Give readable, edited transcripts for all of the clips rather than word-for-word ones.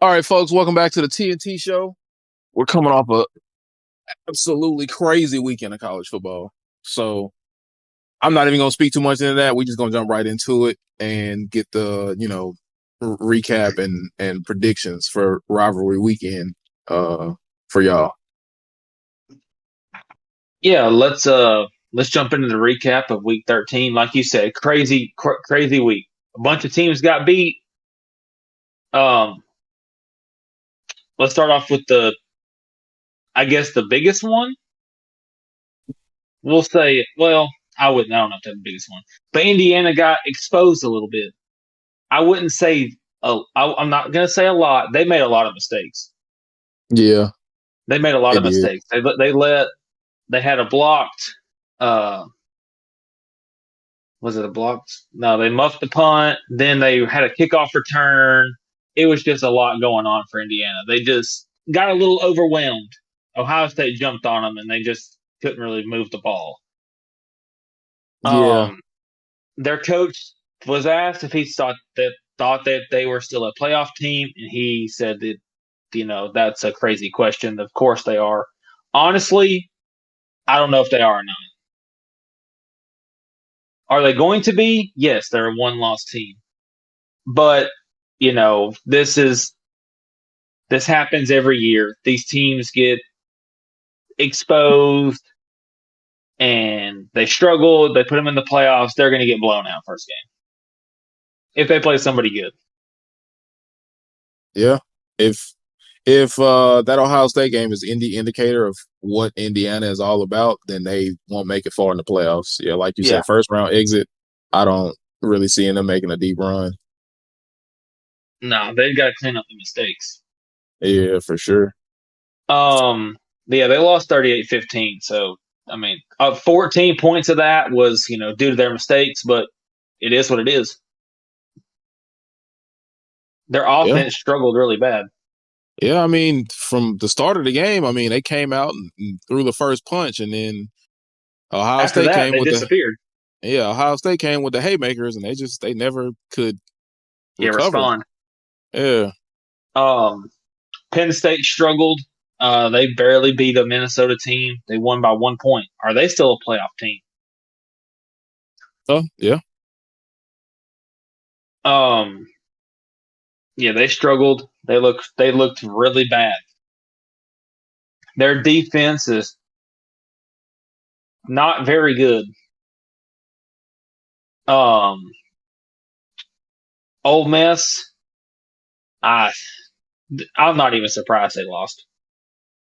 All right, folks, welcome back to the TNT show. We're coming off a absolutely crazy weekend of college football. So I'm not even going to speak too much into that. We're just going to jump right into it and get the, recap and predictions for rivalry weekend for y'all. Yeah, let's jump into the recap of week 13. Like you said, crazy week. A bunch of teams got beat. Um, let's start off with I guess the biggest one. We'll say, well, I don't know if that's the biggest one, but Indiana got exposed a little bit. I wouldn't say, I'm not gonna say a lot. They made a lot of mistakes. Yeah, They made a lot it of did. mistakes. They had a blocked. Uh, was it a blocked? No, they muffed the punt. Then they had a kickoff return. It was just a lot going on for Indiana. They just got a little overwhelmed. Ohio State jumped on them, and they just couldn't really move the ball. Yeah, Their coach was asked if he thought that they were still a playoff team, and he said that that's a crazy question. Of course they are. Honestly, I don't know if they are or not. Are they going to be? Yes, they're a one-loss team. But this happens every year. These teams get exposed and they struggle. They put them in the playoffs. They're going to get blown out first game if they play somebody good. yeah. If that Ohio State game is the indicator of what Indiana is all about, then they won't make it far in the playoffs. Yeah, like you Yeah, said, first round exit. I don't really see them making a deep run. no, they've got to clean up the mistakes. Yeah, for sure. Yeah, they lost 38-15. So I mean, 14 points of that was due to their mistakes, but it is what it is. Their Yeah. offense struggled really bad. Yeah, I mean, from the start of the game, I mean, they came out and threw the first punch, and then Ohio After State that, came they with the disappeared. Ohio State came with the haymakers, and they never could Yeah, recover. respond. Yeah, Um, Penn State struggled. They barely beat a Minnesota team. They won by 1 point. Are they still a playoff team? oh yeah, Um, yeah, they struggled. They looked really bad. Their defense is not very good. Um, Ole Miss, I I'm not even surprised they lost.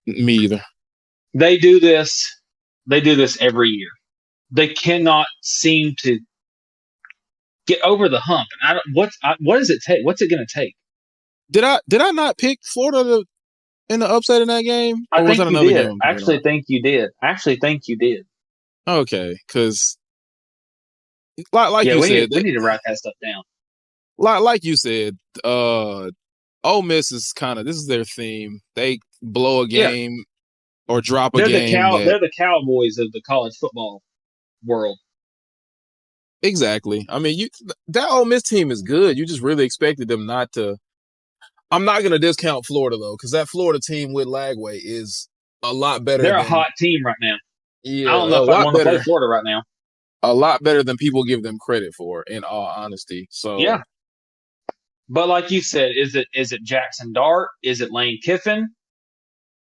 me either. They do this. They do this every year. They cannot seem to get over the hump. And what does it take? What's it going to take? Did I not pick Florida in the upset in that game, I or was think that you another did. game I'm I thinking actually of? think you did. I actually think you did. Okay, because like Yeah, you we need said, we need to write that stuff down. like you said, Ole Miss is kind of this is their theme. They blow a Yeah, game or drop a game that they're the Cowboys of the college football world. exactly. I mean, that Ole Miss team is good. You just really expected them not to. I'm not going to discount Florida though, because that Florida team with Lagway is a lot better They're a than hot team right now. I yeah, don't know a if I'd lot want to play better, Florida right now. a lot better than people give them credit for. In all honesty, so Yeah, but like you said, is it Jackson Dart? Is it Lane Kiffin?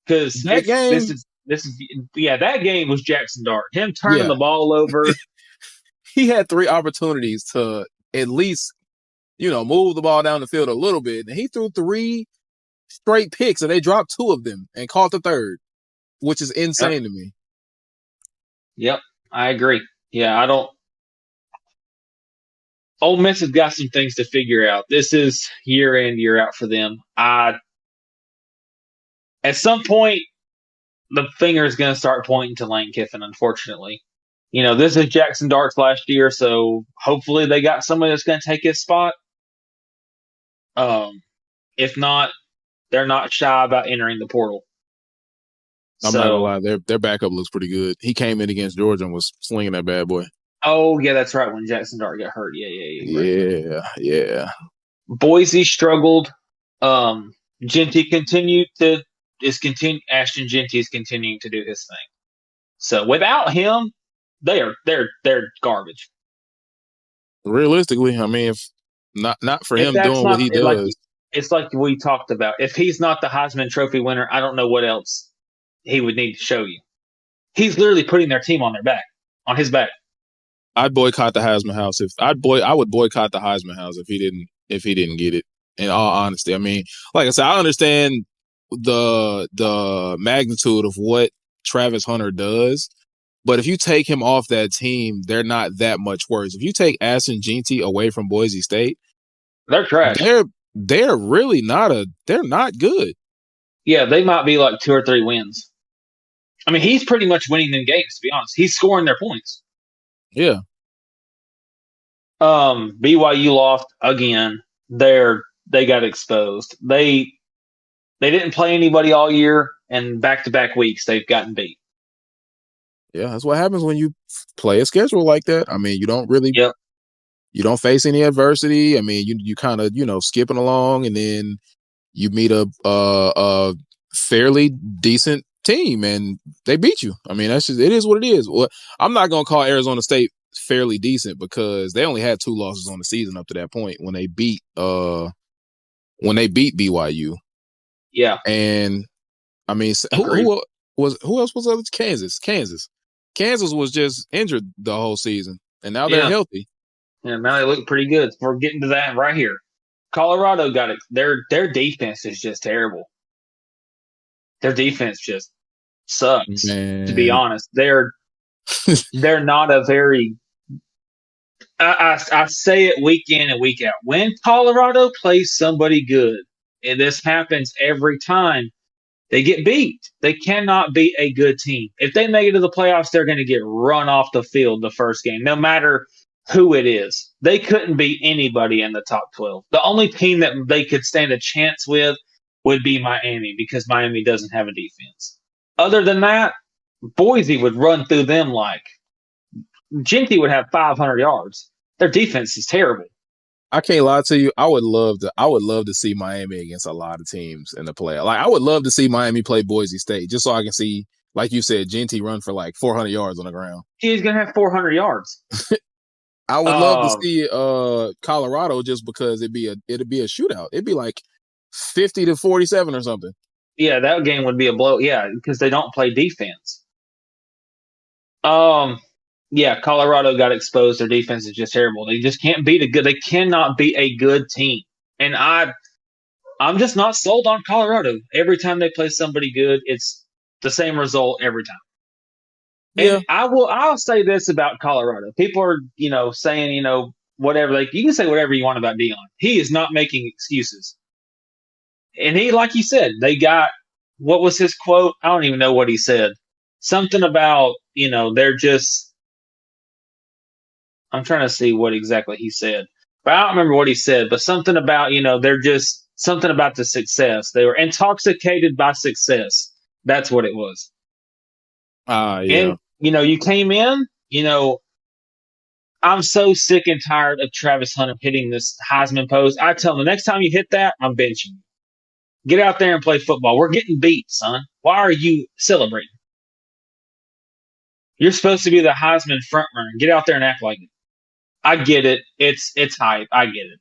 Because that it's game, this is yeah, that game was Jackson Dart. Him turning yeah, the ball over. he had three opportunities to at least move the ball down the field a little bit, and he threw three straight picks, and they dropped two of them and caught the third, which is Yep, insane to me. yep, I agree. Yeah, I don't. Ole Miss has got some things to figure out. This is year in, year out for them. At some point, the finger is going to start pointing to Lane Kiffin. Unfortunately, this is Jackson Dart's last year, so hopefully they got somebody that's going to take his spot. Um, if not, they're not shy about entering the portal. I'm not gonna So, lie, their backup looks pretty good. He came in against Georgia and was slinging that bad boy. oh yeah, that's right. When Jackson Dart got hurt, yeah, right. Yeah, yeah. Boise struggled. Um, Ashton Genty is continuing to do his thing. So without him, they're garbage. Realistically, I mean, if not for If him that's doing what not he like does, it's like we talked about. If he's not the Heisman Trophy winner, I don't know what else he would need to show you. He's literally putting their team on his back. I'd boycott the Heisman House I would boycott the Heisman House if he didn't get it. In all honesty, I mean, like I said, I understand the magnitude of what Travis Hunter does, but if you take him off that team, they're not that much worse. If you take Ashton Jeanty away from Boise State, They're trash. they're really they're not good. Yeah, they might be like 2 or 3 wins. I mean, he's pretty much winning them games. To be honest, he's scoring their points. Yeah. BYU lost again. They got exposed. They didn't play anybody all year, and back-to-back weeks they've gotten beat. Yeah, that's what happens when you play a schedule like that. I mean, Yep. you don't face any adversity. I mean, you kind of, skipping along, and then you meet a fairly decent team and they beat you. I mean, it is what it is. Well, I'm not going to call Arizona State fairly decent because they only had 2 losses on the season up to that point when they beat BYU. Yeah. And I mean, who else was other? Kansas was just injured the whole season, and now they're healthy. Yeah, now they look pretty good. We're getting to that right here. Colorado got it. Their defense is just terrible. Their defense just sucks. Man. To be honest, they're not a very. I say it week in and week out. When Colorado plays somebody good, and this happens every time, they get beat. They cannot beat a good team. If they make it to the playoffs, they're going to get run off the field the first game, no matter who it is. They couldn't beat anybody in the top 12. The only team that they could stand a chance with would be Miami because Miami doesn't have a defense. Other than that, Boise would run through them like Genty would have 500 yards. Their defense is terrible. I can't lie to you. I would love to see Miami against a lot of teams in the playoff. Like I would love to see Miami play Boise State just so I can see, like you said, Genty run for like 400 yards on the ground. He's gonna have 400 yards. I would love to see Colorado just because it'd be a shootout. It'd be like 50-47 or something. Yeah, that game would be a blow. Yeah, because they don't play defense. Yeah, Colorado got exposed. Their defense is just terrible. They just can't beat They cannot beat a good team. And I'm just not sold on Colorado. Every time they play somebody good, it's the same result every time. Yeah. And I'll say this about Colorado. People are, saying, whatever. You can say whatever you want about Dion. He is not making excuses. And he, like you said, they got, what was his quote? I don't even know what he said. Something about, they're just, I'm trying to see what exactly he said. But I don't remember what he said, but something about, they're just, something about the success. They were intoxicated by success. That's what it was. Yeah. And, you came in, I'm so sick and tired of Travis Hunter hitting this Heisman pose. I tell him the next time you hit that, I'm benching you. Get out there and play football. We're getting beat, son. Why are you celebrating? You're supposed to be the Heisman frontrunner. Get out there and act like it. I get it. It's hype. I get it.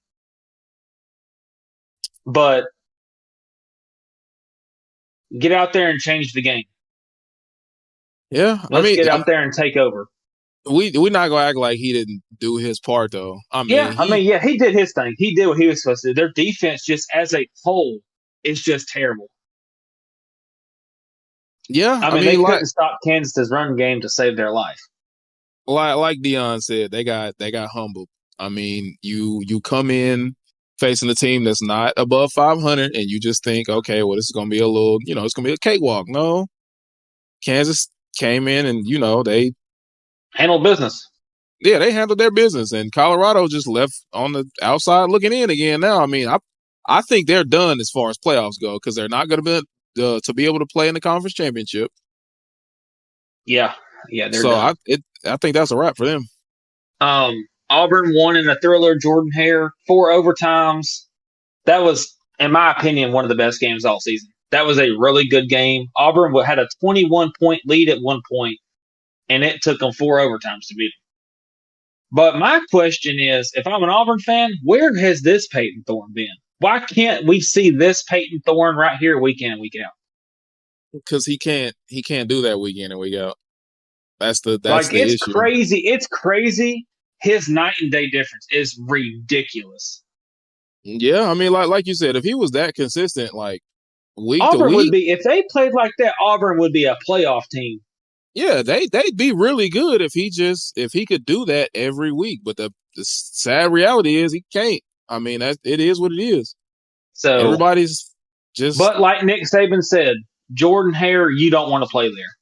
But get out there and change the game. Yeah. Let's get out there and take over. We're not gonna act like he didn't do his part though. He did his thing. He did what he was supposed to do. Their defense just as a whole is just terrible. Yeah, I mean they couldn't stop Kansas's run game to save their life. Like Dion said, they got humbled. I mean, you come in facing a team that's not above 500, and you just think, okay, well, this is gonna be a little, it's gonna be a cakewalk. No, Kansas came in and they handled business. Yeah, they handled their business, and Colorado just left on the outside looking in again. Now, I mean, I think they're done as far as playoffs go because they're not going to be able to play in the conference championship. Yeah, they're so done. I think that's a wrap for them. Auburn won in a thriller. Jordan Hare 4 overtimes. That was in my opinion, one of the best games all season. That was a really good game. Auburn had a 21-point lead at one point, and it took them 4 overtimes to beat them. But my question is, if I'm an Auburn fan, where has this Peyton Thorne been? Why can't we see this Peyton Thorne right here week in and week out? Because he can't do that week in and week out. That's the It's issue. crazy. It's crazy. His night and day difference is ridiculous. Yeah, I mean, like you said, if he was that consistent, like week to Auburn would week, be, if they played like that, Auburn would be a playoff team. yeah, they'd be really good if he could do that every week. But the sad reality is he can't. I mean, it is what it is. So Everybody's just. But like Nick Saban said, Jordan Hare, you don't want to play there.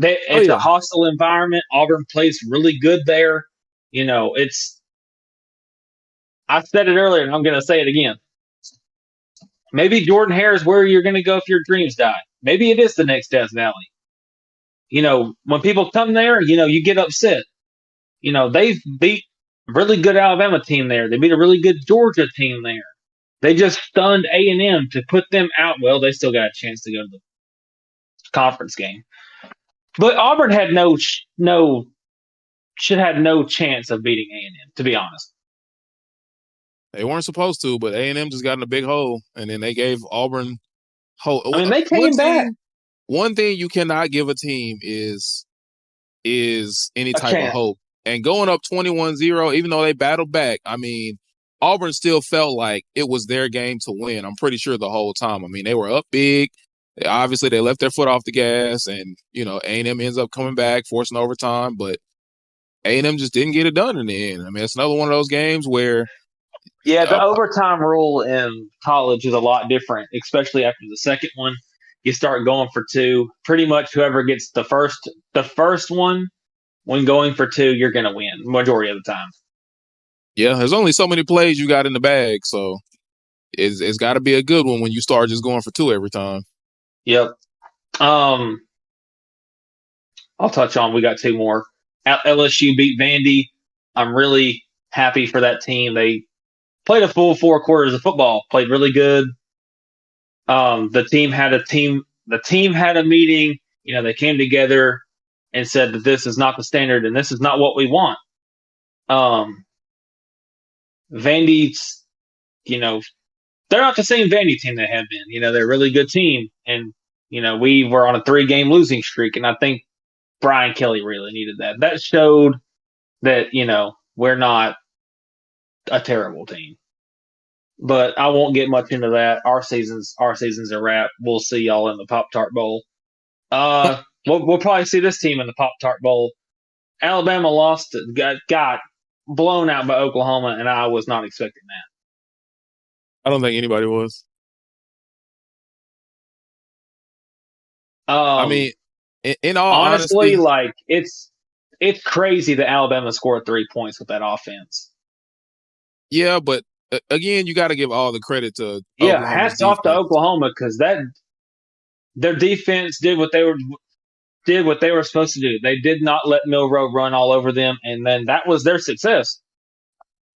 Oh It's a yeah, hostile environment. Auburn plays really good there. I said it earlier and I'm going to say it again. Maybe Jordan Hare is where you're going to go if your dreams die. Maybe it is the next Death Valley. When people come there, you get upset. They've beat a really good Alabama team there. They beat a really good Georgia team there. They just stunned A&M to put them out. Well, they still got a chance to go to the conference game. But Auburn had no chance of beating A&M, to be honest. they weren't supposed to, but A&M just got in a big hole, and then they gave Auburn hole. I mean, they came back. One thing you cannot give a team is any A type of chance. hope. And going up 21-0, even though they battled back, I mean, Auburn still felt like it was their game to win. I'm pretty sure the whole time. I mean, they were up big. Obviously, they left their foot off the gas, and A&M ends up coming back, forcing overtime, but A&M just didn't get it done in the end. I mean, it's another one of those games where the overtime rule in college is a lot different, especially after the second one. You start going for two. Pretty much whoever gets the first one when going for two, you're going to win majority of the time. Yeah, there's only so many plays you got in the bag, so it's got to be a good one when you start just going for two every time. Yep. I'll touch on. We got two more. LSU beat Vandy. I'm really happy for that team. They played a full 4 quarters of football. Played really good. The team had a meeting. They came together and said that this is not the standard and this is not what we want. Vandy's, they're not the same Vandy team they have been. They're a really good team, and we were on a 3-game losing streak, and I think Brian Kelly really needed that. That showed that we're not a terrible team. But I won't get much into that. Our season's a wrap. We'll see y'all in the Pop-Tart Bowl. We'll probably see this team in the Pop-Tart Bowl. Alabama lost, got blown out by Oklahoma, and I was not expecting that. I don't think anybody was. I mean, in all honestly, honesty, it's crazy that Alabama scored 3 points with that offense. Yeah, but again, you got to give all the credit to Oklahoma's hats off to Oklahoma because their defense did what they were supposed to do. They did not let Milroe run all over them, and then that was their success.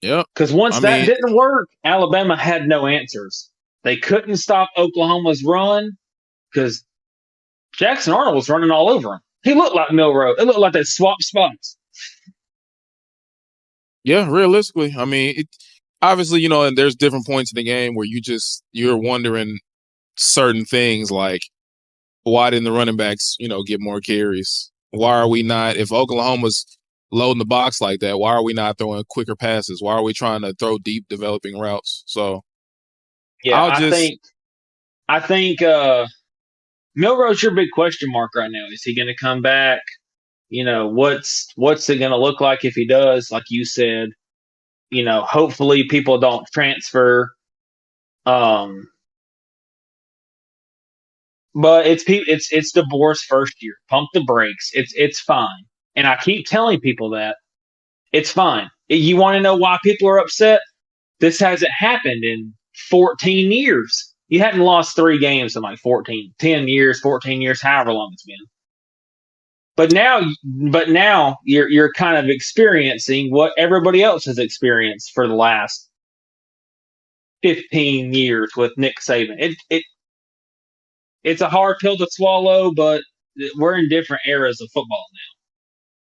Yeah, because once that didn't work, Alabama had no answers. They couldn't stop Oklahoma's run because Jackson Arnold was running all over him. He looked like Milroe. It looked like they swapped spots. Yeah, realistically, I mean, obviously, and there's different points in the game where you're wondering certain things like, why didn't the running backs, get more carries? Why are we not, if Oklahoma's loading the box like that, why are we not throwing quicker passes? Why are we trying to throw deep developing routes? So, yeah, I think Milroe's your big question mark right now. Is he going to come back? What's it going to look like if he does? Like you said, hopefully people don't transfer. But it's DeBoer's first year. Pump the brakes. It's fine. And I keep telling people that it's fine. You want to know why people are upset? This hasn't happened in 14 years. You hadn't lost 3 games in 10 years, 14 years, however long it's been. But now you're kind of experiencing what everybody else has experienced for the last 15 years with Nick Saban. It's a hard pill to swallow, but we're in different eras of football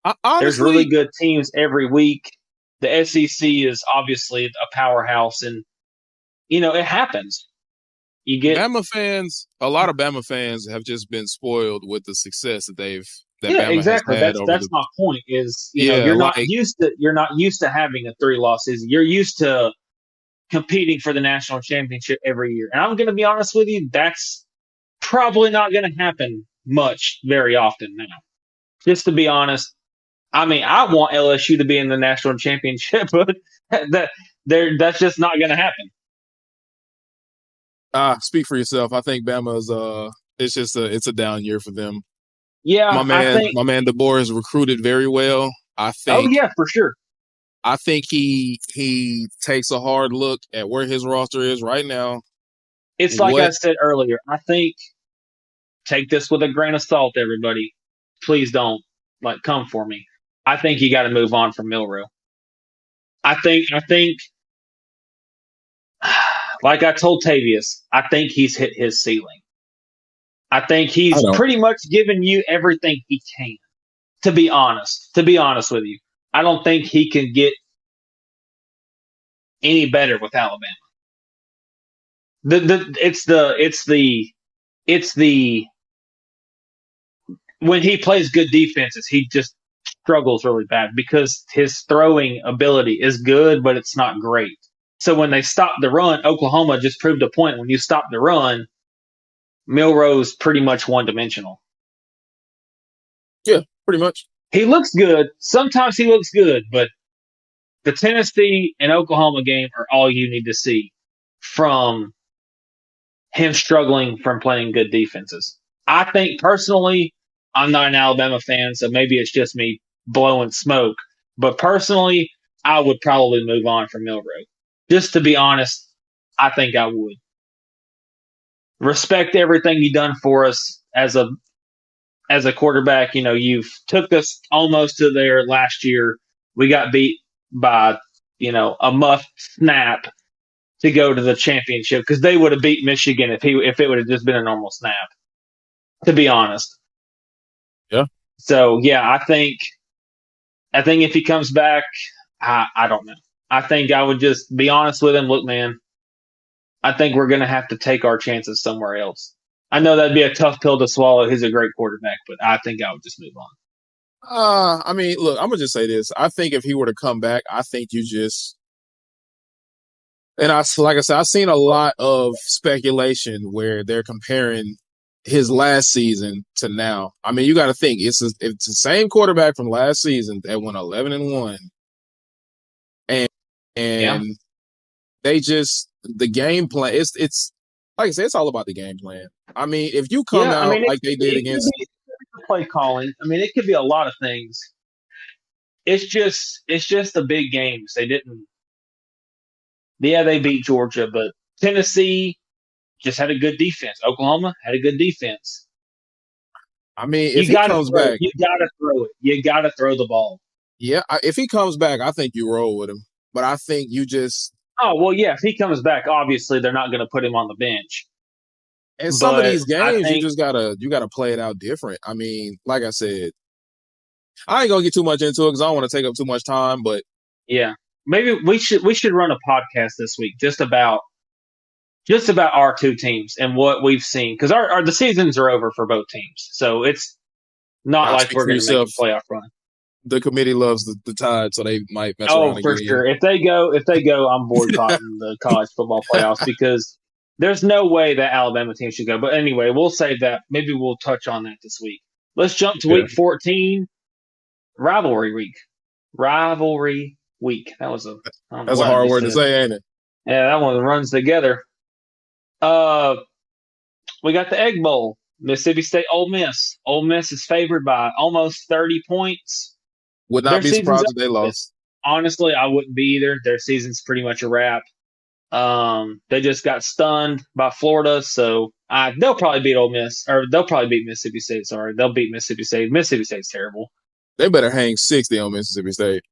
now. There's really Honestly, good teams every week. The SEC is obviously a powerhouse, and it happens. You get A lot of Bama fans have just been spoiled with the success that Yeah, Bama has exactly. had That's my point. Is yeah, like you're not used to having a 3-loss season. You're used to competing for the national championship every year. And I'm going to be honest with you, that's probably not going to happen much very often now. Just to be honest, I mean, I want LSU to be in the national championship, but that's just not going to happen. speak for yourself. I think Bama's it's a down year for them. Yeah, I think. My man DeBoer is recruited very well. Oh yeah, for sure. I think he takes a hard look at where his roster is right now. It's like I said earlier. I think take this with a grain of salt, everybody. Please don't come for me. I think you got to move on from Milroe. I think, like I told Tavius, I think he's hit his ceiling. I think I he's don't. pretty much given you everything he can. To be honest with you, I don't think he can get any better with Alabama. It's the when he plays good defenses, he just struggles really bad because his throwing ability is good, but it's not great. So when they stopped the run, Oklahoma just proved a point. When you stop the run, Milroe's pretty much one dimensional. Yeah, pretty much. He looks good. Sometimes he looks good, but the Tennessee and Oklahoma game are all you need to see from him struggling from playing good defenses. I think personally, I'm not an Alabama fan, so maybe it's just me blowing smoke. But personally, I would probably move on from Milroe. Just to be honest, I think I would. Respect everything you've done for us as a quarterback. You've took us almost to there last year. We got beat by, a muff snap to go to the championship because they would have beat Michigan if it would have just been a normal snap. To be honest. Yeah. So yeah, I think if he comes back, I don't know. I think I would just be honest with him. Look, man, I think we're going to have to take our chances somewhere else. I know that'd be a tough pill to swallow. He's a great quarterback, but I think I would just move on. I mean, look, I'm gonna just say this. I think if he were to come back, I think you just like I said, I've seen a lot of speculation where they're comparing his last season to now. I mean, you got to think it's the same quarterback from last season that went 11-1, and Yeah. and they just the game plan. It's like I said, it's all about the game plan. I mean, if you come Yeah, I out mean, like they did it could against, be play calling. I mean, it could be a lot of things. It's just the big games. They didn't. Yeah, they beat Georgia, but Tennessee just had a good defense. Oklahoma had a good defense. I mean, if You he got to comes throw. back, You got to throw it. You got to throw the ball. yeah, if he comes back, I think you roll with him. But I think you just Oh well, yeah. If he comes back, obviously they're not going to put him on the bench. in some of But these I games, think, you gotta play it out different. I mean, like I said, I ain't gonna get too much into it because I don't want to take up too much time. But yeah, maybe we should run a podcast this week just about our two teams and what we've seen because the seasons are over for both teams, so it's not I like speak we're for going to make yourself. a playoff run. The committee loves the Tide, so they might mess around Oh, and for get in. sure. If they go, I'm boycotting the college football playoffs because there's no way that Alabama team should go. But anyway, we'll save that. Maybe we'll touch on that this week. Let's jump to Yeah, week 14, rivalry week. Rivalry week. That was I don't know that's a what I hard just word to said. say, ain't it? Yeah, that one runs together. Uh, we got the Egg Bowl. Mississippi State, Ole Miss. Ole Miss is favored by almost 30 points. Would Their not be season's surprised up. if they lost. Honestly, I wouldn't be either. Their season's pretty much a wrap. They just got stunned by Florida, so they'll probably beat Ole Miss, or they'll probably beat Mississippi State. Sorry, they'll beat Mississippi State. Mississippi State's terrible. They better hang 60 on Mississippi State.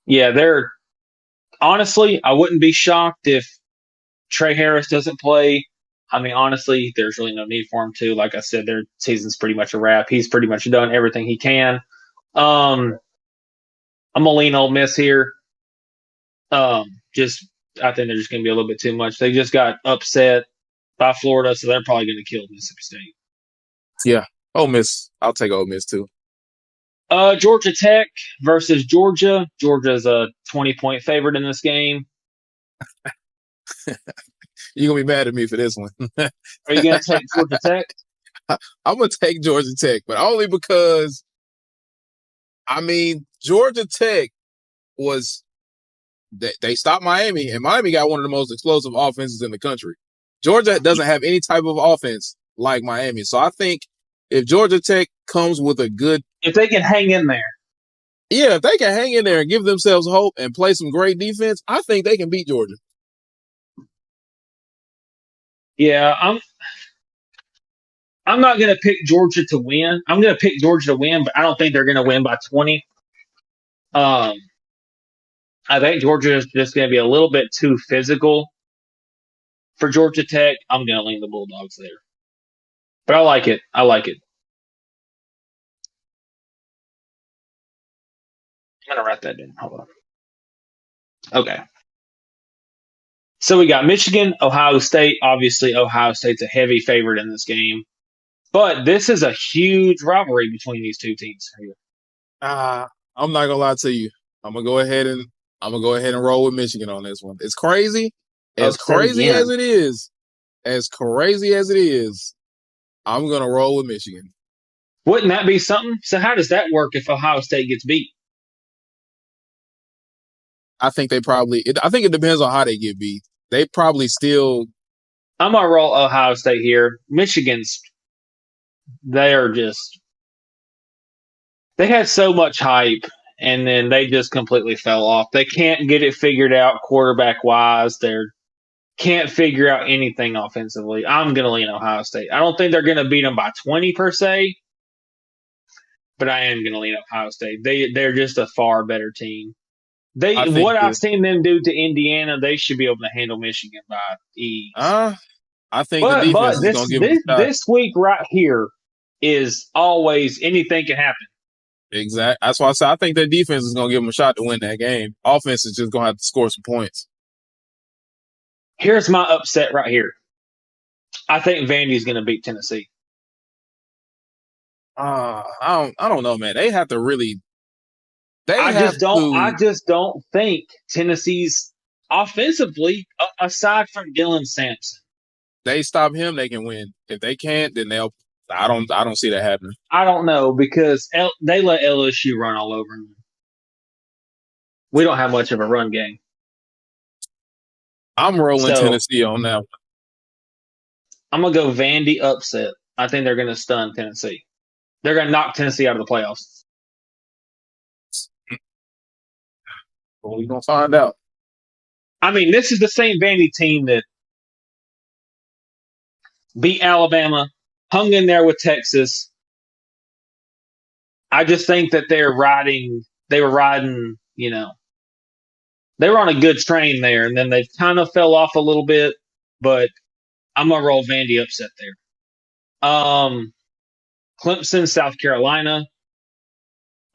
Yeah, they're honestly, I wouldn't be shocked if Trey Harris doesn't play. I mean, honestly, there's really no need for him to. Like I said, their season's pretty much a wrap. He's pretty much done everything he can. Um, I'm gonna lean Ole Miss here. Just I think they're just gonna be a little bit too much. They just got upset by Florida, so they're probably gonna kill Mississippi State. Yeah. Ole Miss. I'll take Ole Miss too. Georgia Tech versus Georgia. Georgia's a 20-point favorite in this game. You're gonna be mad at me for this one. Are you gonna take Georgia Tech? I'm gonna take Georgia Tech, but only because Georgia Tech was they stopped Miami, and Miami got one of the most explosive offenses in the country. Georgia doesn't have any type of offense like Miami, so I think if Georgia Tech comes with a good, If they can hang in there. yeah, if they can hang in there and give themselves hope and play some great defense, I think they can beat Georgia. Yeah, I'm not gonna pick Georgia to win. I'm gonna pick Georgia to win, but I don't think they're gonna win by 20. Um, I think Georgia is just gonna be a little bit too physical for Georgia Tech. I'm gonna lean the Bulldogs there, but I like it. I like it. I'm gonna write that down. Hold on. Okay. So we got Michigan, Ohio State. Obviously, Ohio State's a heavy favorite in this game, but this is a huge rivalry between these two teams. I'm not gonna lie to you. I'm gonna go ahead and roll with Michigan on this one. It's crazy. As Upset crazy again. as it is, I'm gonna roll with Michigan. Wouldn't that be something? So how does that work if Ohio State gets beat? I think it depends on how they get beat. They probably still. I'm gonna roll Ohio State here. Michigan's they are just they had so much hype and then they just completely fell off. They can't get it figured out quarterback wise. They can't figure out anything offensively. I'm gonna lean Ohio State. I don't think they're gonna beat them by 20 per se, but I am gonna lean Ohio State. They're just a far better team. I think What I've that. seen them do to Indiana, they should be able to handle Michigan by ease. I think the But defense is gonna give them a shot. this week right here is always anything can happen. Exactly. That's why I said I think their defense is gonna give them a shot to win that game. Offense is just gonna have to score some points. Here's my upset right here. I think Vandy's going to beat Tennessee. I don't know, man. They have to really. They I have just don't. I to. just don't think Tennessee's offensively, aside from Dylan Sampson, They stop him, they can win. If they can't, then they'll. I don't see that happening. I don't know because they let LSU run all over them. We don't have much of a run game. I'm rolling So Tennessee on that one. I'm going to go Vandy upset. I think they're going to stun Tennessee. They're going to knock Tennessee out of the playoffs. Well, we're gonna find out. I mean, this is the same Vandy team that beat Alabama, hung in there with Texas. I just think that they were riding, they were on a good train there, and then they kind of fell off a little bit, but I'm going to roll Vandy upset there. Clemson, South Carolina.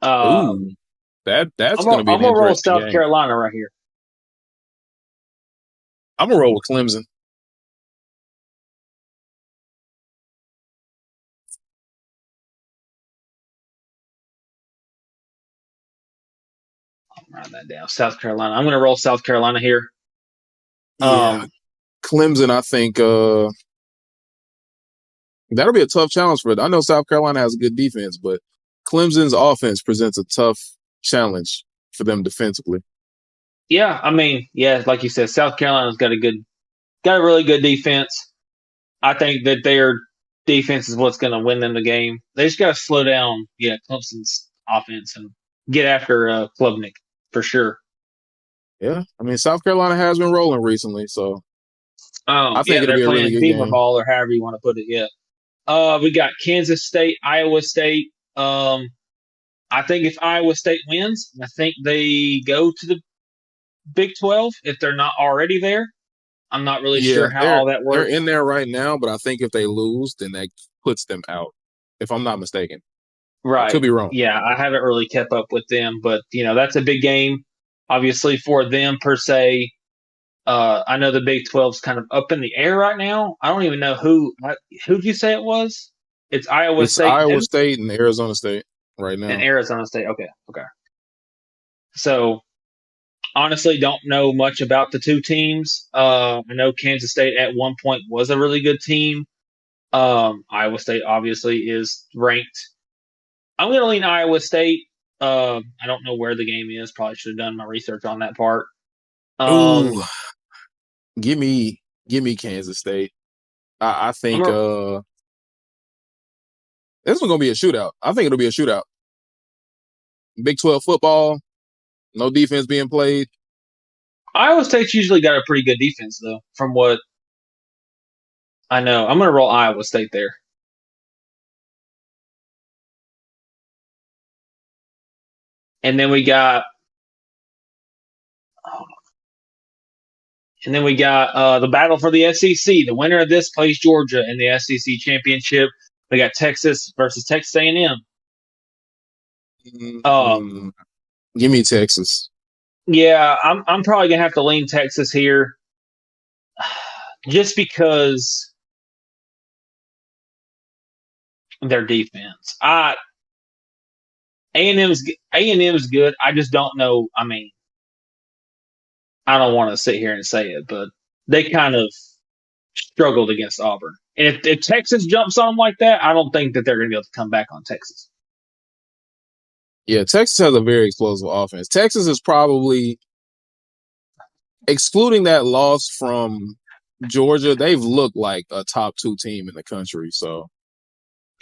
Ooh, that's gonna be I'm an going to roll interesting South game. Carolina right here. I'm gonna roll with Clemson. I'll write that down. South Carolina. I'm going to roll South Carolina here. Yeah, Clemson. I think that'll be a tough challenge for it. I know South Carolina has a good defense, but Clemson's offense presents a tough challenge for them defensively. Yeah, I mean, yeah, like you said, South Carolina's got a really good defense. I think that their defense is what's going to win them the game. They just got to slow down, Clemson's offense and get after Klubnik for sure. Yeah, I mean South Carolina has been rolling recently, so I think it'll They're be a really playing good Beamer game. ball or however you want to put it. Yeah. We got Kansas State, Iowa State. I think if Iowa State wins, I think they go to the Big 12 if they're not already there. I'm not really Yeah, sure how all that they're works. in there right now, but I think if they lose, then that puts them out. If I'm not mistaken, I Right. could be wrong. Yeah, I haven't really kept up with them, but that's a big game, obviously for them per se. I know the Big 12's kind of up in the air right now. I don't even know who'd you say it was? It's Iowa It's State Iowa and State and Arizona State right and now. Arizona State. Okay, okay. So honestly, don't know much about the two teams. I know Kansas State at one point was a really good team. Iowa State obviously is ranked. I'm going to lean Iowa State. I don't know where the game is. Probably should have done my research on that part. Um, Ooh, give me Kansas State. I I'm think a, this one's gonna be a shootout. I think it'll be a shootout. Big 12 football, no defense being played. Iowa State's usually got a pretty good defense, though, from what I know. I'm going to roll Iowa State there. And then we got the battle for the SEC. The winner of this plays Georgia in the SEC championship. We got Texas versus Texas A&M. Um, Mm, give me Texas. yeah, I'm probably gonna have to lean Texas here, just because their defense. A&M's good. I just don't know. I mean, I don't want to sit here and say it, but they kind of struggled against Auburn. And if Texas jumps on them like that, I don't think that they're going to be able to come back on Texas. Yeah, Texas has a very explosive offense. Texas is probably, excluding that loss from Georgia, they've looked like a top 2 team in the country. So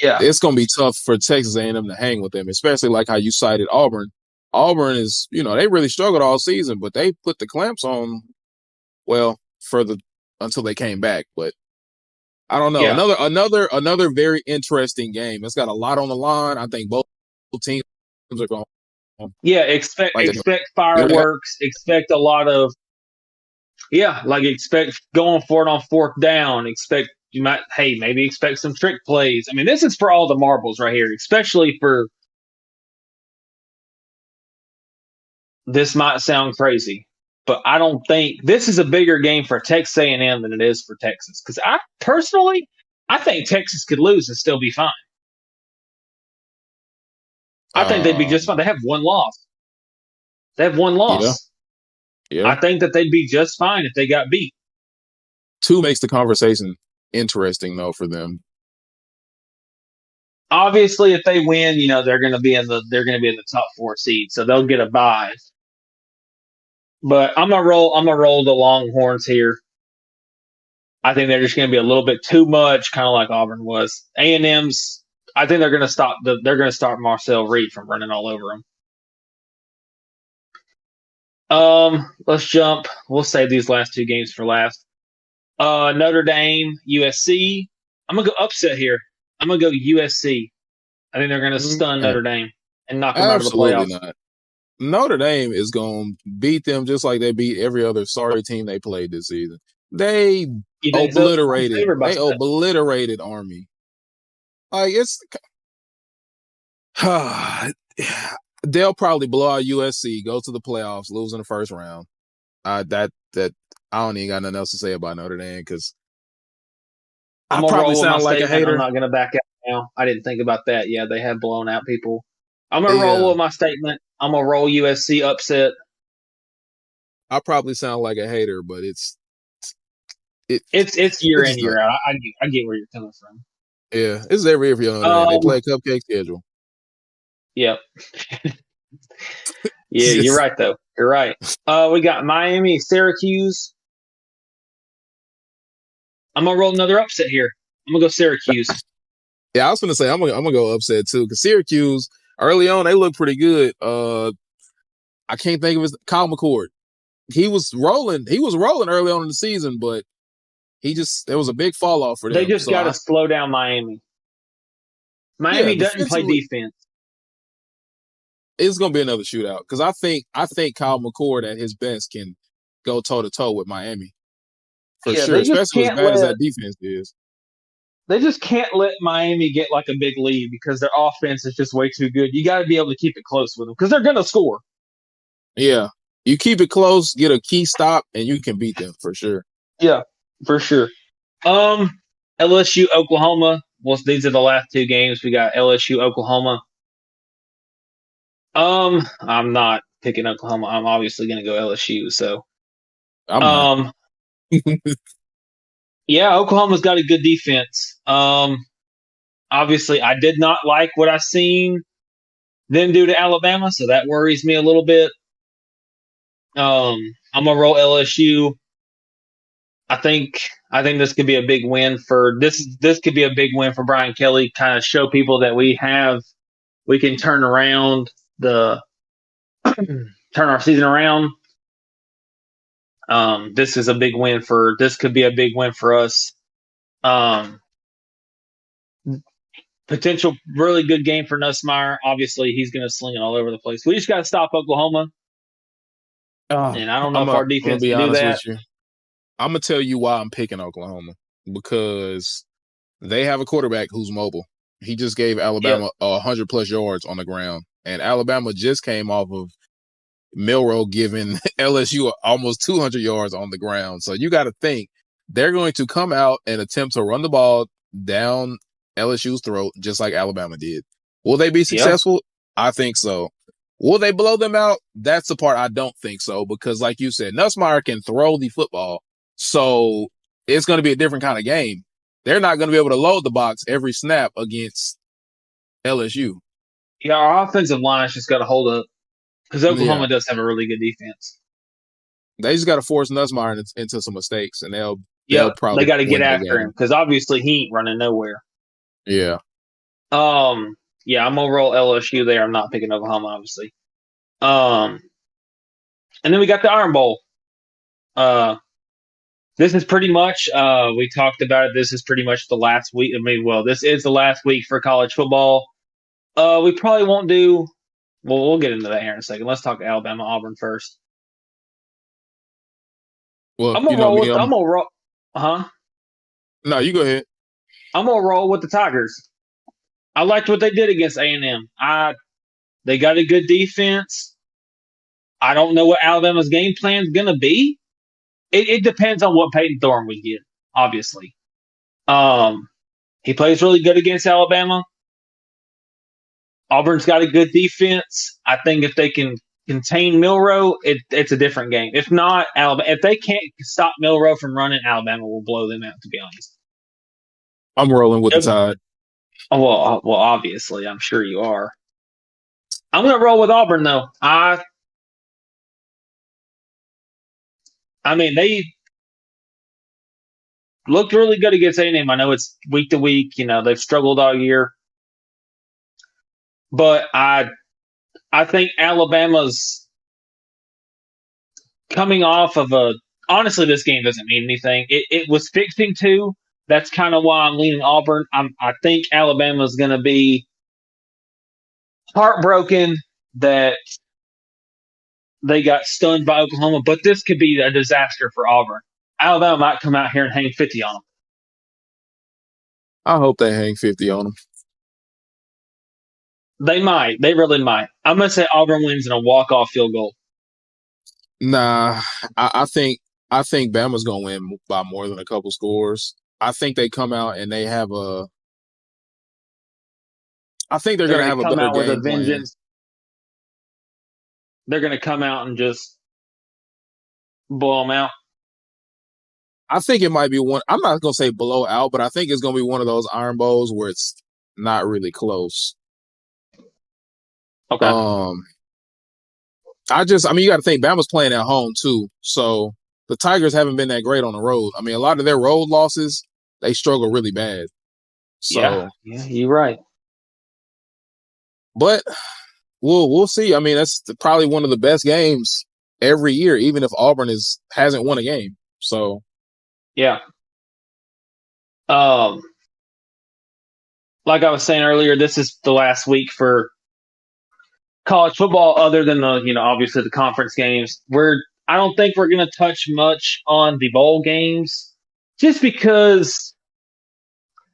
Yeah. it's going to be tough for Texas A&M to hang with them, especially like how you cited Auburn. Auburn is, they really struggled all season, but they put the clamps on, well, until they came back. But I don't know. Yeah. Another very interesting game. It's got a lot on the line. I think both teams are going Yeah, expect like that. expect fireworks, expect a lot of like expect going for it on fourth down, maybe expect some trick plays. I mean, this is for all the marbles right here, especially for this might sound crazy, but I don't think this is a bigger game for Texas A&M than it is for Texas, cuz I think Texas could lose and still be fine. I think they'd be Uh, just fine. They have one loss. They have one yeah, loss. yeah. I think that they'd be just fine if they got beat. 2 makes the conversation interesting though for them. Obviously, if they win, they're going to be in the top 4 seed, so they'll get a bye. But I'm gonna roll the Longhorns here. I think they're just going to be a little bit too much, kind of like Auburn was. A&M's. I think they're going to stop Marcel Reed from running all over them. Let's jump. We'll save these last two games for last. Notre Dame, USC. I'm gonna go upset here. I'm gonna go USC. I think they're gonna stun Man, Notre Dame and knock them out of the absolutely playoffs. not. Notre Dame is going to beat them just like they beat every other sorry team they played this season. They You think so? I'm obliterated. favored by They 7. obliterated Army. Like it's they'll probably blow out USC, go to the playoffs, lose in the first round. That I don't even got nothing else to say about Notre Dame because I'm I gonna probably roll with my sound like a statement. I'm hater. not gonna back out now. I didn't think about that. Yeah, they have blown out people. I'm gonna roll Yeah, with my statement. I'm gonna roll USC upset. I probably sound like a hater, but it It's year it's in just not. year out. I get where you're coming from. Yeah, it's every year for Notre Dame. They play a cupcake schedule. Yep. Yeah, It's you're just right though. You're right. We got Miami, Syracuse. I'm gonna roll another upset here. I'm gonna go Syracuse. yeah. I was gonna say I'm gonna go upset too because Syracuse early on they looked pretty good. I can't think of his Kyle McCord. He was rolling. He was rolling early on in the season, but there was a big fall off for They them. just So got to slow down Miami. yeah, Miami doesn't play defensively defense. it's gonna be another shootout because I think Kyle McCord at his best can go toe to toe with Miami. for Yeah, sure, they just especially as can't bad as let that defense is. they just can't let Miami get like a big lead because their offense is just way too good. You got to be able to keep it close with them because they're going to score. Yeah, you keep it close, get a key stop, and you can beat them for sure. Yeah, for sure. Um, LSU, Oklahoma. Well, these are the last two games. We got LSU, Oklahoma. I'm not picking Oklahoma. I'm obviously going to go LSU. So, I'm not. um, yeah, Oklahoma's got a good defense. Obviously, I did not like what I seen them do to Alabama, so that worries me a little bit. I'm gonna roll LSU. I think I think this could be a big win for this. This could be a big win for Brian Kelly. Kind of show people that we can turn around the turn our season around. This is a big win for. This could be a big win for us. Um, Potential really good game for Nussmeier. Obviously, he's going to sling it all over the place. We just got to stop Oklahoma, and I don't know if our I'm gonna defense be can do honest with that. you. I'm gonna tell you why I'm picking Oklahoma because they have a quarterback who's mobile. He just gave Yep. Alabama 100+ yards on the ground, and Alabama just came off of Milroe giving LSU almost 200 yards on the ground. So you got to think they're going to come out and attempt to run the ball down LSU's throat, just like Alabama did. Will they be Yep. successful? I think so. Will they blow them out? That's the part I don't think so because, like you said, Nussmeier can throw the football. So it's going to be a different kind of game. They're not going to be able to load the box every snap against LSU. Yeah, our offensive line has just got to hold up because Yeah. Oklahoma does have a really good defense. They just got to force Nussmeier into some mistakes, and they'll Yep, they probably got to get win that after him game. because obviously he ain't running nowhere. Yeah. Yeah, I'm gonna roll LSU there. I'm not picking Oklahoma, obviously. Um, and then we got the Iron Bowl. Uh, this is pretty much we talked about it. This is pretty much the last week. I mean, well, this is the last week for college football. We probably won't do. Well, we'll get into that here in a second. Let's talk Alabama Auburn first. Well, I'm you gonna know roll me. with. I'm gonna roll. Huh? No, you go ahead. I'm gonna roll with the Tigers. I liked what they did against A&M. They got a good defense. I don't know what Alabama's game plan is gonna be. It depends on what Peyton Thorne we get. Obviously, um, he plays really good against Alabama. Auburn's got a good defense. I think if they can contain Milroe, it's a different game. If not, Alabama. If they can't stop Milroe from running, Alabama will blow them out. To be honest. I'm rolling with the Tide. Well, obviously, I'm sure you are. I'm gonna roll with Auburn though. I mean, they looked really good against A&M. I know it's week to week. You know they've struggled all year, but I think Alabama's coming off of a. Honestly, this game doesn't mean anything. It was fixing to. That's kind of why I'm leaning Auburn. I think Alabama's going to be heartbroken that they got stunned by Oklahoma, but this could be a disaster for Auburn. Alabama might come out here and hang 50 on them. I hope they hang 50 on them. They might. They really might. I'm going to say Auburn wins in a walk-off field goal. Nah, I think Bama's gonna win by more than a couple scores. I think they come out and they have a. I think they're They're gonna going have to a come better out with a game plan. vengeance. They're going to come out and just blow them out. I think it might be one. I'm not gonna say blowout, but I think it's gonna be one of those Iron Bowls where it's not really close. Okay. I mean, you got to think Bama's playing at home too, so the Tigers haven't been that great on the road. I mean, a lot of their road losses, they struggle really bad. Yeah, So, you're right. but we'll see. I mean, that's probably one of the best games every year, even if Auburn hasn't won a game. So, Yeah. Um, like I was saying earlier, this is the last week for college football, other than the obviously the conference games. I don't think we're going to touch much on the bowl games. just because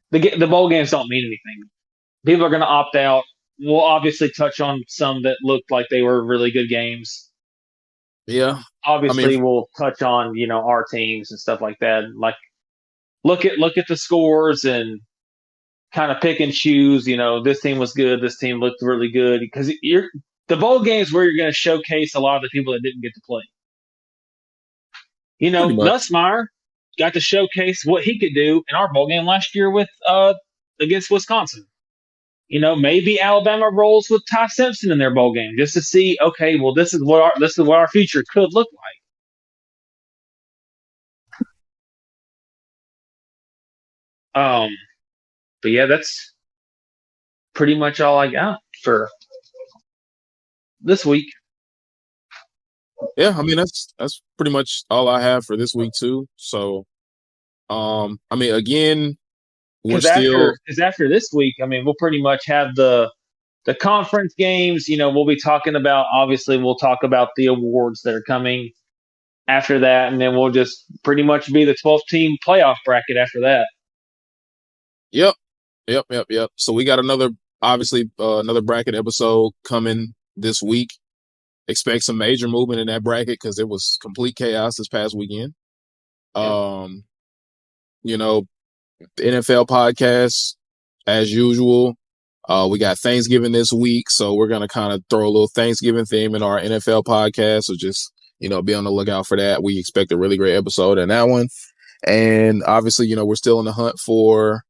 the bowl games don't mean anything. People are going to opt out. We'll obviously touch on some that looked like they were really good games. Yeah. I mean, Obviously, we'll touch on our teams and stuff like that. Like look at the scores and kind of pick and choose. This team was good. This team looked really good because the bowl games where you're going to showcase a lot of the people that didn't get to play. pretty much. Nussmeyer got to showcase what he could do in our bowl game last year with against Wisconsin. Maybe Alabama rolls with Ty Simpson in their bowl game just to see. Okay, well, this is what our future could look like. But yeah, that's pretty much all I got for this week. Yeah, I mean that's pretty much all I have for this week too. So, I mean, again, we're still. Because after this week, I mean, we'll pretty much have the conference games. We'll be talking about. Obviously, we'll talk about the awards that are coming after that, and then we'll just pretty much be the 12-team playoff bracket after that. Yep. So we got another bracket episode coming this week. Expect some major movement in that bracket because it was complete chaos this past weekend. Yep. The NFL podcast as usual. We got Thanksgiving this week, so we're gonna kind of throw a little Thanksgiving theme in our NFL podcast. So just be on the lookout for that. We expect a really great episode in that one. And obviously, we're still in the hunt for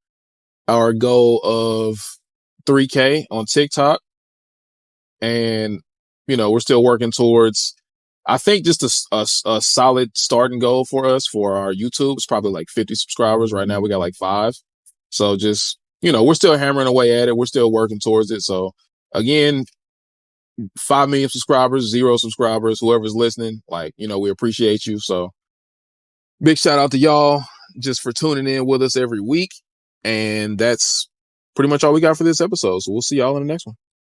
our goal of 3K on TikTok. And, we're still working towards, I think, just a solid starting goal for us for our YouTube. It's probably like 50 subscribers. Right now we got like 5. So just, we're still hammering away at it. We're still working towards it. So again, 5 million subscribers, 0 subscribers, whoever's listening, we appreciate you. So big shout out to y'all just for tuning in with us every week. And that's pretty much all we got for this episode. So we'll see y'all in the next one.